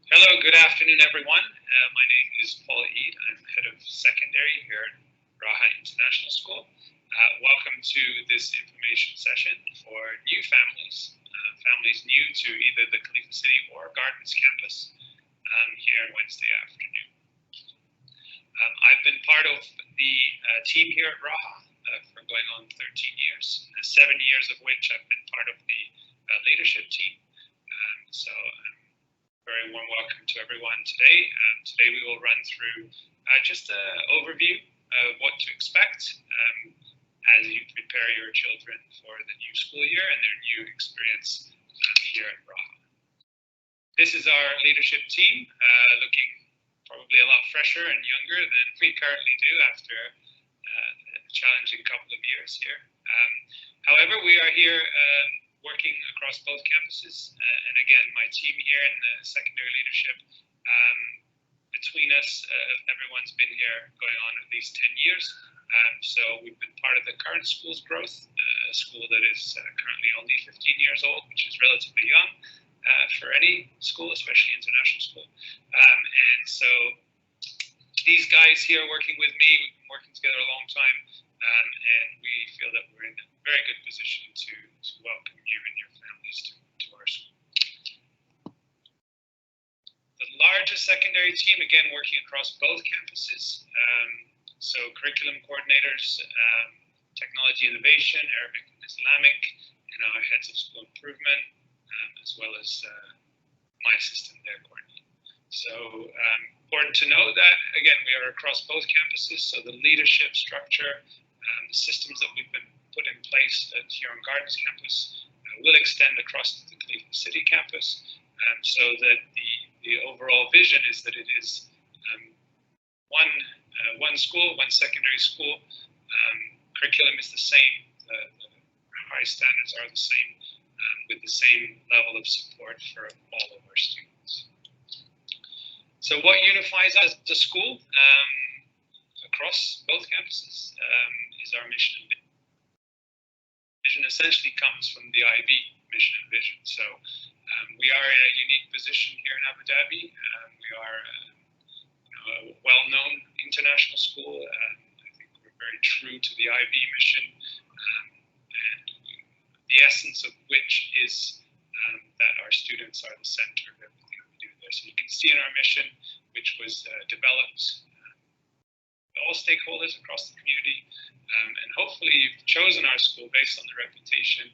Hello, good afternoon, everyone. My name is Paul Eid. I'm head of secondary here at Raha International School. Welcome to this information session for new families, families new to either the Khalifa City or Gardens campus here on Wednesday afternoon. I've been part of the team here at Raha for going on 13 years, 7 years of which I've been part of the leadership team. So very warm welcome to everyone today. Today we will run through just an overview of what to expect as you prepare your children for the new school year and their new experience here at Raha. This is our leadership team, looking probably a lot fresher and younger than we currently do after a challenging couple of years here. However, we are here working across both campuses. And again, my team here in the secondary leadership, between us, everyone's been here going on at least 10 years. So we've been part of the current school's growth, a school that is currently only 15 years old, which is relatively young for any school, especially international school. And so these guys here working with me, we've been working together a long time, and we feel that we're in a very good position to welcome you and your families to our school. The largest secondary team, again, working across both campuses. So curriculum coordinators, technology innovation, Arabic and Islamic, and our heads of school improvement, as well as my assistant there, Courtney. So important to know that, again, we are across both campuses, so the leadership structure, the systems that we've been put in place here on Gardens campus will extend across the Khalifa City campus, so that the overall vision is that it is one school, one secondary school. Curriculum is the same, the high standards are the same, with the same level of support for all of our students. So what unifies us as a school across both campuses is our mission and vision. Vision essentially comes from the IB mission and vision. So we are in a unique position here in Abu Dhabi. We are a well-known international school. I think we're very true to the IB mission, and the essence of which is that our students are the center of everything we do there. So you can see in our mission, which was developed all stakeholders across the community, and hopefully you've chosen our school based on the reputation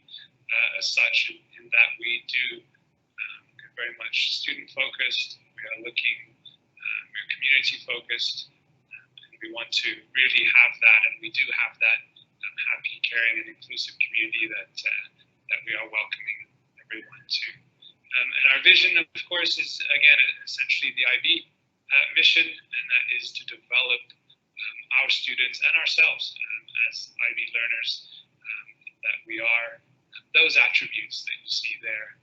as such, in that we do very much student focused. We are looking, we're community focused, and we want to really have that, and we do have that happy, caring, and inclusive community that we are welcoming everyone to. And our vision, of course, is again essentially the IB mission, and that is to develop our students and ourselves as IB learners, that we are those attributes that you see there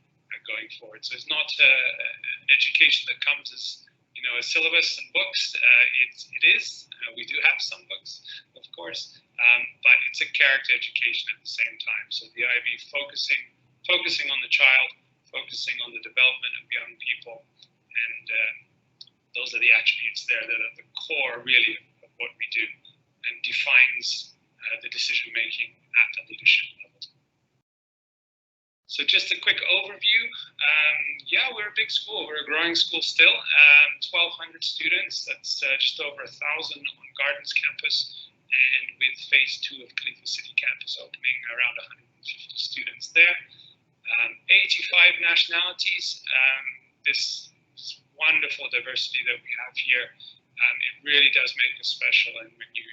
going forward. So it's not an education that comes as a syllabus and books. It is. We do have some books, of course, but it's a character education at the same time. So the IB focusing on the child, focusing on the development of young people, and those are the attributes there that are the core, really, of what we do, and defines the decision making at the leadership level. So just a quick overview. Yeah, we're a big school. We're a growing school still. 1,200 students. That's just over 1,000 on Gardens campus, and with phase 2 of Khalifa City campus opening, around 150 students there. 85 nationalities. This wonderful diversity that we have here, it really does make us special. And when you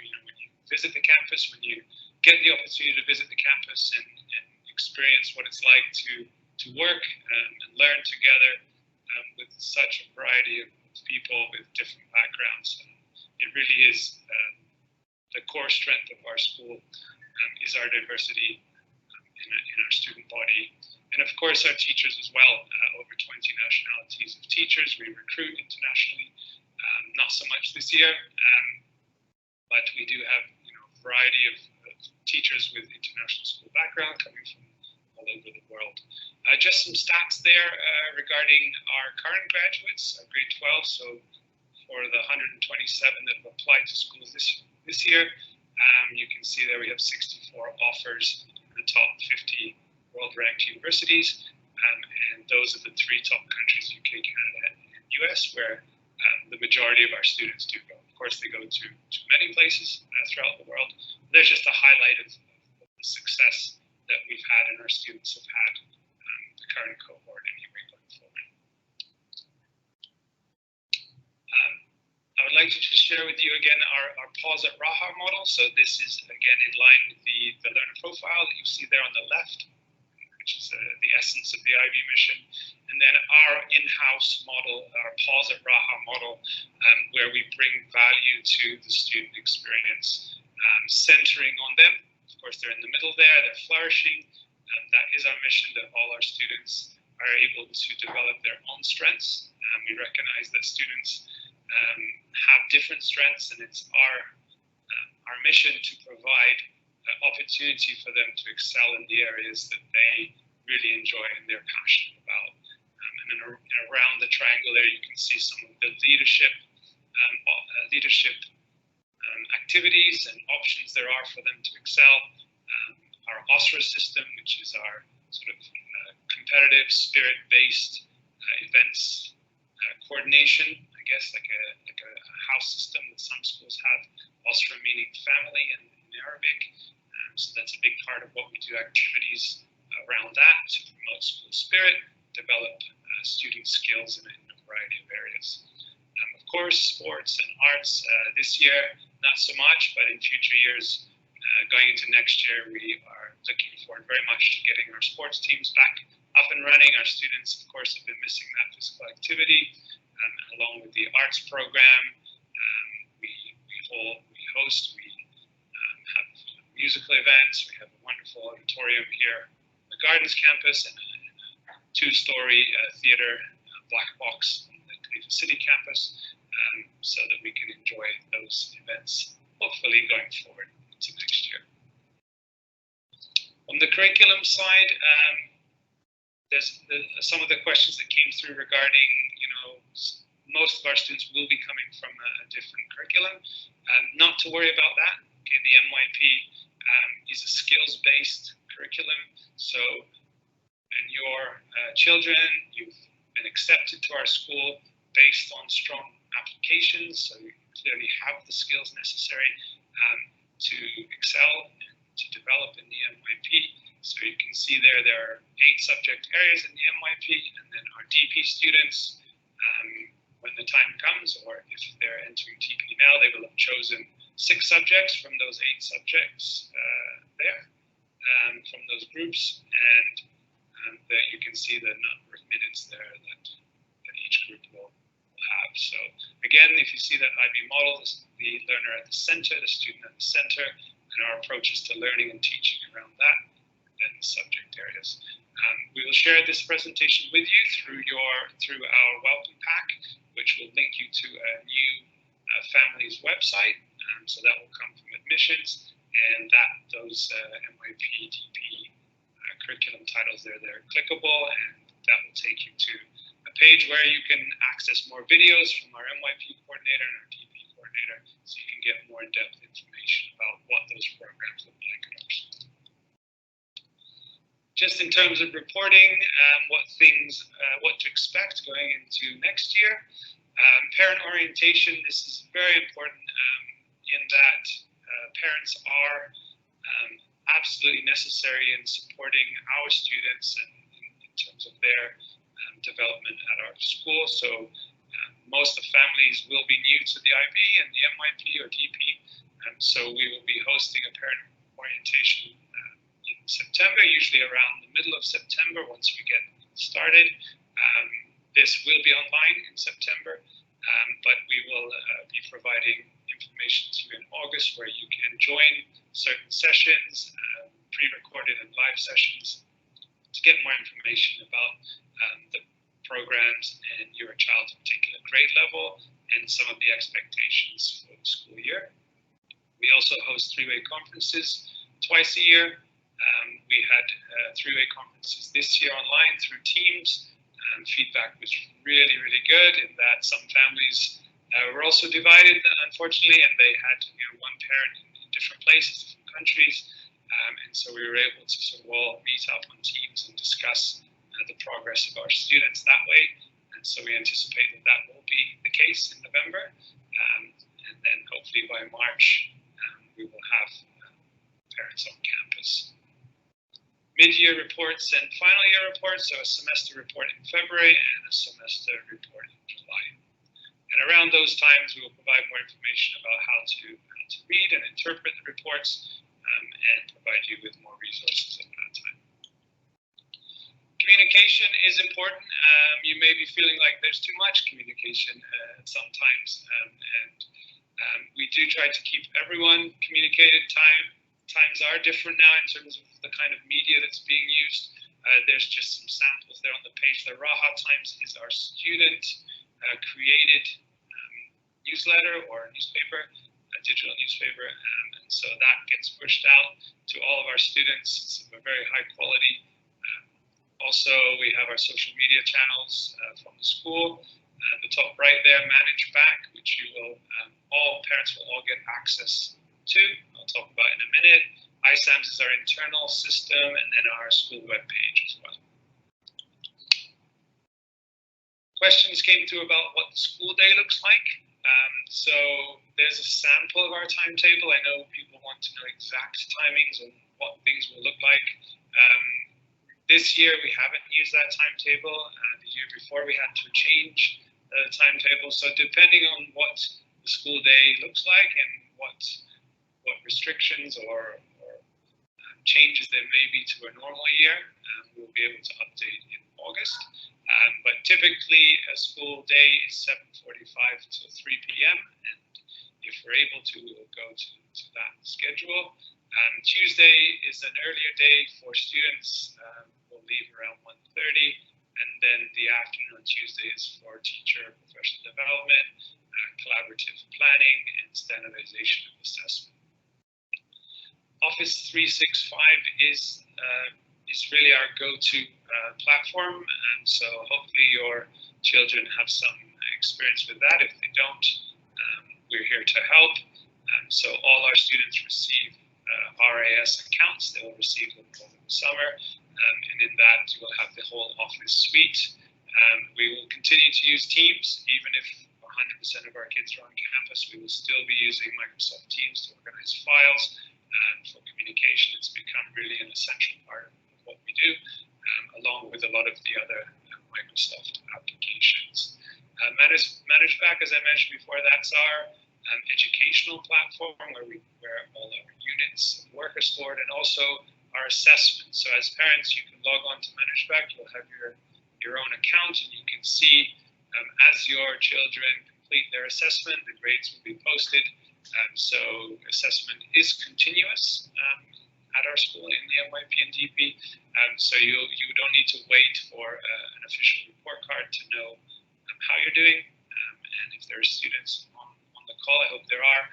visit the campus, when you get the opportunity to visit the campus and experience what it's like to work and learn together with such a variety of people with different backgrounds, it really is the core strength of our school, is our diversity in our student body. And of course, our teachers as well, over 20 nationalities of teachers. We recruit internationally, not so much this year, but we do have a variety of teachers with international school background coming from all over the world. Just some stats there regarding our current graduates, grade 12. So for the 127 that have applied to schools this year, you can see there we have 64 offers in the top 50 world-ranked universities, and those are the 3 top countries: UK, Canada, and US, where the majority of our students do go. Of course, they go to many places throughout the world. There's just a highlight of the success that we've had and our students have had, the current cohort anyway, going forward. I would like to just share with you again our Pause at Raha model. So this is again in line with the learner profile that you see there on the left, which is the essence of the IB mission. And then our in-house model, our Pause at Raha model, where we bring value to the student experience, centering on them. Of course, they're in the middle there, they're flourishing. That is our mission, that all our students are able to develop their own strengths. We recognize that students have different strengths, and it's our mission to provide opportunity for them to excel in the areas that they really enjoy and they're passionate about. And then around the triangle there, you can see some of the leadership activities and options there are for them to excel. Our OSRA system, which is our sort of competitive, spirit-based events coordination, I guess, like a house system that some schools have. OSRA meaning family in Arabic. So that's a big part of what we do, activities around that to promote school spirit, develop student skills in a variety of areas. Of course, sports and arts this year, not so much, but in future years, going into next year, we are looking forward very much to getting our sports teams back up and running. Our students, of course, have been missing that physical activity, along with the arts program. We host, we have musical events. We have a wonderful auditorium here on the Gardens campus and a 2-story theater, black box on the Khalifa City campus, so that we can enjoy those events, hopefully going forward into next year. On the curriculum side, there's some of the questions that came through regarding, most of our students will be coming from a different curriculum. Not to worry about that. Okay, the MYP is a skills-based curriculum. So, and your children, you've been accepted to our school based on strong applications. So you clearly have the skills necessary to excel and to develop in the MYP. So you can see there are 8 subject areas in the MYP, and then our DP students, when the time comes, or if they're entering TP now, they will have chosen 6 subjects from those 8 subjects there, from those groups, and you can see the number of minutes there that each group will have. So again, if you see that IB model, the learner at the center, the student at the center, and our approaches to learning and teaching around that, and then the subject areas. We will share this presentation with you through our welcome pack, which will link you to a new family's website. So that will come from admissions, and those MYP, DP curriculum titles there, they're clickable, and that will take you to a page where you can access more videos from our MYP coordinator and our DP coordinator, so you can get more in-depth information about what those programs look like at our school. Just in terms of reporting, what to expect going into next year. Parent orientation, this is very important in that parents are absolutely necessary in supporting our students and in terms of their development at our school. So most of the families will be new to the IB and the MYP or DP, so we will be hosting a parent orientation in September, usually around the middle of September once we get started. This will be online in September, but we will be providing information to you in August where you can join certain sessions, pre-recorded and live sessions, to get more information about the programs and your child's particular grade level and some of the expectations for the school year. We also host 3-way conferences twice a year, We had three-way conferences this year online through Teams, and feedback was really, really good in that some families were also divided, unfortunately, and they had one parent in different places, different countries, and so we were able to sort of all meet up on Teams and discuss the progress of our students that way. And so we anticipate that that will be the case in November, and then hopefully by March we will have parents on campus. Mid-year reports and final year reports, so a semester report in February and a semester report in July. And around those times, we will provide more information about how to read and interpret the reports and provide you with more resources at that time. Communication is important. You may be feeling like there's too much communication sometimes, and we do try to keep everyone communicated. Times are different now in terms of the kind of media that's being used. There's just some samples there on the page. The Raha Times is our student created newsletter or newspaper, a digital newspaper, and so that gets pushed out to all of our students. It's a very high quality. Also, we have our social media channels from the school. The top right there, Manage Back, which you will, all parents will all get access to. I'll talk about in a minute. ISAMS is our internal system, and then our school webpage as well. Questions came through about what the school day looks like. So there's a sample of our timetable. I know people want to know exact timings and what things will look like. This year we haven't used that timetable. The year before we had to change the timetable. So depending on what the school day looks like and what restrictions or changes there may be to a normal year, we'll be able to update in August. But typically a school day is 7:45 to 3 p.m. and if we're able to, we'll go to that schedule. Tuesday is an earlier day for students. We'll leave around 1:30, and then the afternoon on Tuesday is for teacher professional development, collaborative planning, and standardization of assessment. Office 365 is really our go-to platform, and so hopefully your children have some experience with that. If they don't, we're here to help. So all our students receive RAS accounts. They will receive them over the summer, and in that you will have the whole Office suite. We will continue to use Teams, even if 100% of our kids are on campus. We will still be using Microsoft Teams to organize files. For communication, it's become really an essential part of what we do, along with a lot of the other Microsoft applications. Manage Back, as I mentioned before, that's our educational platform where all our units of work are stored, and also our assessments. So as parents, you can log on to Manage Back. You'll have your own account, and you can see as your children complete their assessment, the grades will be posted. So assessment is continuous at our school in the MYP and DP. So you don't need to wait for an official report card to know how you're doing. And if there are students on the call, I hope there are,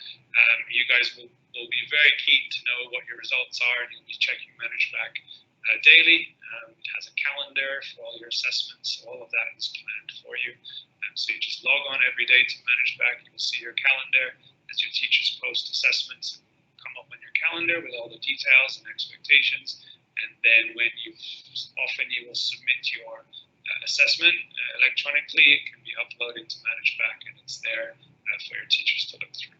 you guys will be very keen to know what your results are, and you'll be checking Manage Back daily. It has a calendar for all your assessments, so all of that is planned for you. So you just log on every day to Manage Back. You will see your calendar as your teachers post assessments come up on your calendar with all the details and expectations. And then when you will submit your assessment electronically. It can be uploaded to Manage Back, and it's there for your teachers to look through.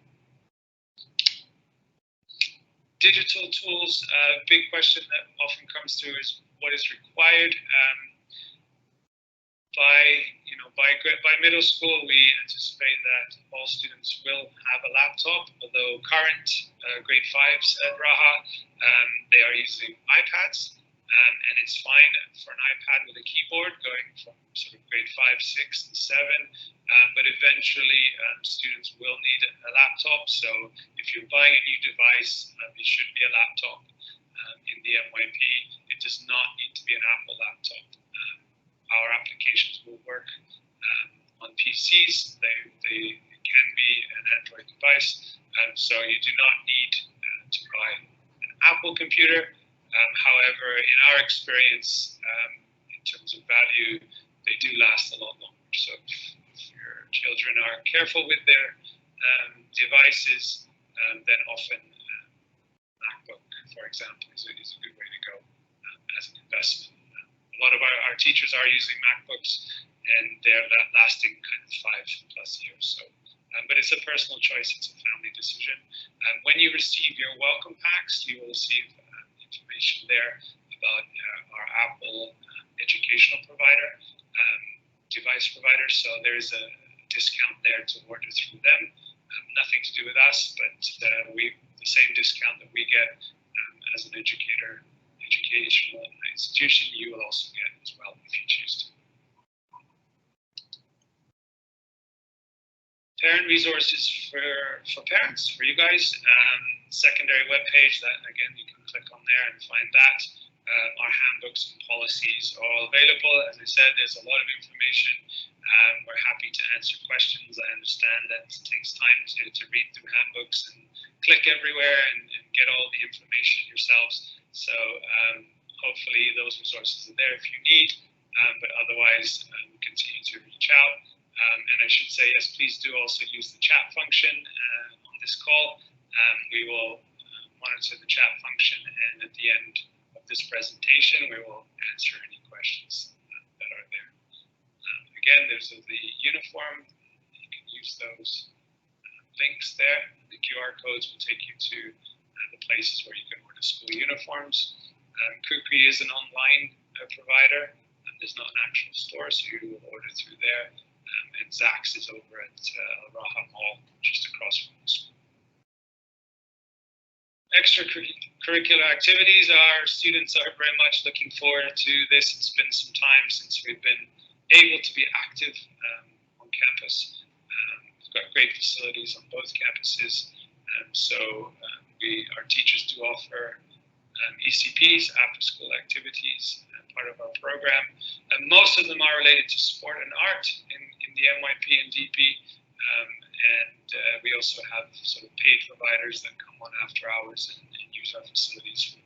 Digital tools, a big question that often comes through is what is required. By middle school, we anticipate that all students will have a laptop, although current grade 5s at Raha, they are using iPads, and it's fine for an iPad with a keyboard going from sort of grade 5, 6, and 7, but eventually students will need a laptop. So if you're buying a new device, it should be a laptop. In the MYP, it does not need to be an Apple laptop. Our applications will work on PCs. They can be an Android device, so you do not need to buy an Apple computer. However, in our experience, in terms of value, they do last a lot longer. So if your children are careful with their devices, then often MacBook, for example, is a good way to go as an investment. A lot of our teachers are using MacBooks, and they're lasting kind of 5+ years. So, but it's a personal choice. It's a family decision. When you receive your welcome packs, you will receive information there about our Apple educational provider, device provider. So there's a discount there to order through them. Nothing to do with us, but the same discount that we get as an educational institution, you will also get as well if you choose to. Parent resources for parents, for you guys. Secondary webpage, that again, you can click on there and find that. Our handbooks and policies are all available. As I said, there's a lot of information. We're happy to answer questions. I understand that it takes time to read through handbooks and click everywhere and get all the information yourselves. So hopefully those resources are there if you need, but otherwise continue to reach out. And I should say, yes, please do also use the chat function on this call. We will monitor the chat function, and at the end of this presentation, we will answer any questions that are there. Again, there's the uniform. You can use those links there. The QR codes will take you to the places where you can order school uniforms. Kukri is an online provider. There's not an actual store, so you will order through there. And Zach's is over at Raha Mall, just across from the school. Extracurricular activities, our students are very much looking forward to this. It's been some time since we've been able to be active on campus. We've got great facilities on both campuses. Our teachers do offer ECPs, after school activities, part of our program. And most of them are related to sport and art in the MYP and DP. We also have sort of paid providers that come on after hours and use our facilities for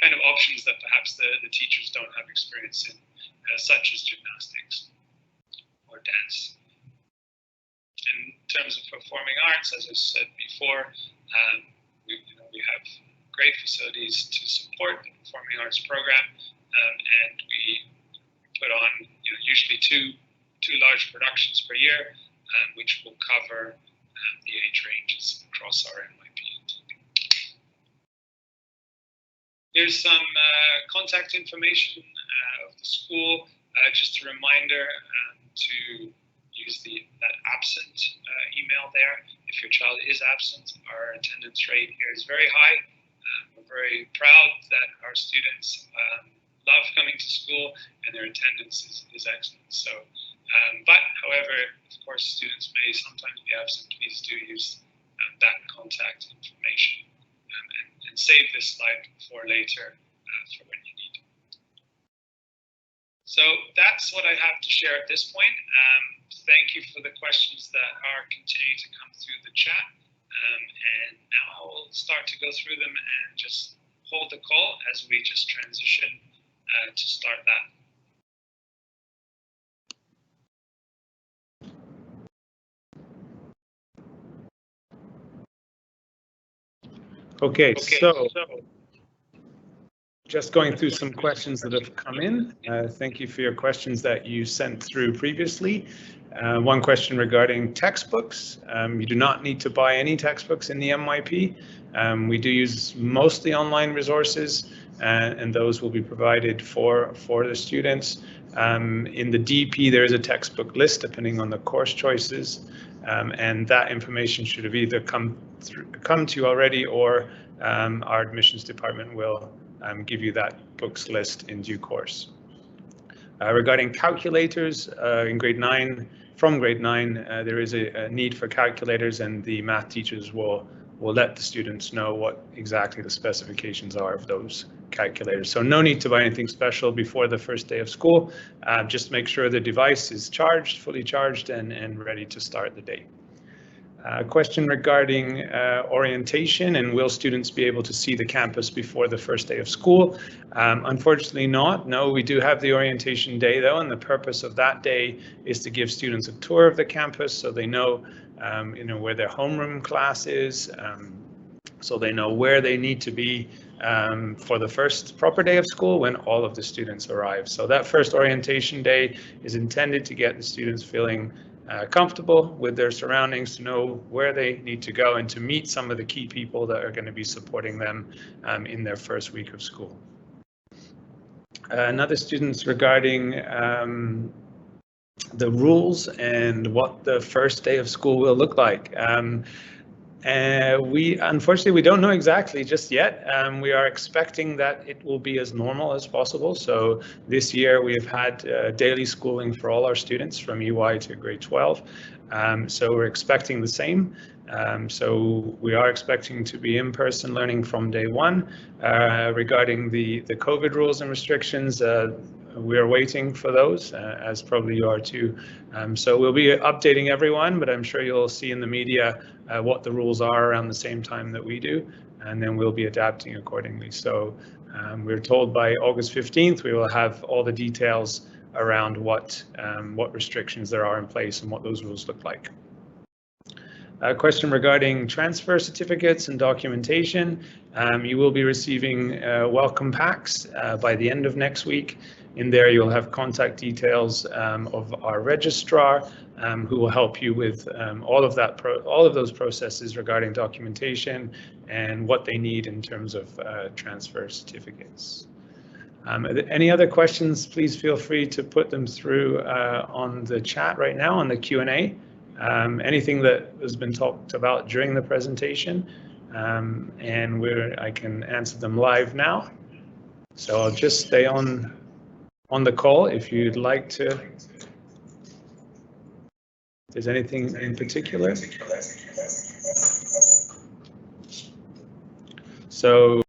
kind of options that perhaps the teachers don't have experience in, such as gymnastics or dance. In terms of performing arts, as I said before, we have great facilities to support the performing arts program, and we put on usually two large productions per year, which will cover the age ranges across our NYP and DP. Here's some contact information of the school. Just a reminder to use that absent email there. If your child is absent, our attendance rate here is very high. We're very proud that our students love coming to school and their attendance is excellent. So, but however, of course, students may sometimes be absent. Please do use that contact information and save this slide for later for when you need it. So that's what I have to share at this point. Thank you for the questions that are continuing to come through the chat. And now I will start to go through them and just hold the call as we just transition to start that. Okay, so just going through some questions that have come in. Thank you for your questions that you sent through previously. One question regarding textbooks. You do not need to buy any textbooks in the MYP. We do use mostly online resources, and those will be provided for the students. In the DP, there is a textbook list depending on the course choices, and that information should have either come to you already, or our admissions department will give you that books list in due course. Regarding calculators in grade 9, from grade 9, there is a need for calculators, and the math teachers will let the students know what exactly the specifications are of those calculators. So no need to buy anything special before the first day of school. Just make sure the device is charged, fully charged, and ready to start the day. Question regarding orientation and will students be able to see the campus before the first day of school? Unfortunately not. No, we do have the orientation day though, and the purpose of that day is to give students a tour of the campus so they know, where their homeroom class is, so they know where they need to be for the first proper day of school when all of the students arrive. So that first orientation day is intended to get the students feeling comfortable with their surroundings, to know where they need to go and to meet some of the key people that are going to be supporting them in their first week of school. Another student's regarding the rules and what the first day of school will look like. Unfortunately, we don't know exactly just yet. We are expecting that it will be as normal as possible. So this year we have had daily schooling for all our students from UI to grade 12. So we're expecting the same. So we are expecting to be in-person learning from day one. Regarding the COVID rules and restrictions, we are waiting for those, as probably you are too. So we'll be updating everyone, but I'm sure you'll see in the media what the rules are around the same time that we do, and then we'll be adapting accordingly. So we're told by August 15th we will have all the details around what restrictions there are in place and what those rules look like. A question regarding transfer certificates and documentation. You will be receiving welcome packs by the end of next week. In there, you'll have contact details of our registrar, who will help you with all of those processes regarding documentation and what they need in terms of transfer certificates. Any other questions? Please feel free to put them through on the chat right now on the Q&A. Anything that has been talked about during the presentation, and I can answer them live now. So I'll just stay on the call if you'd like to. If there's anything in particular. So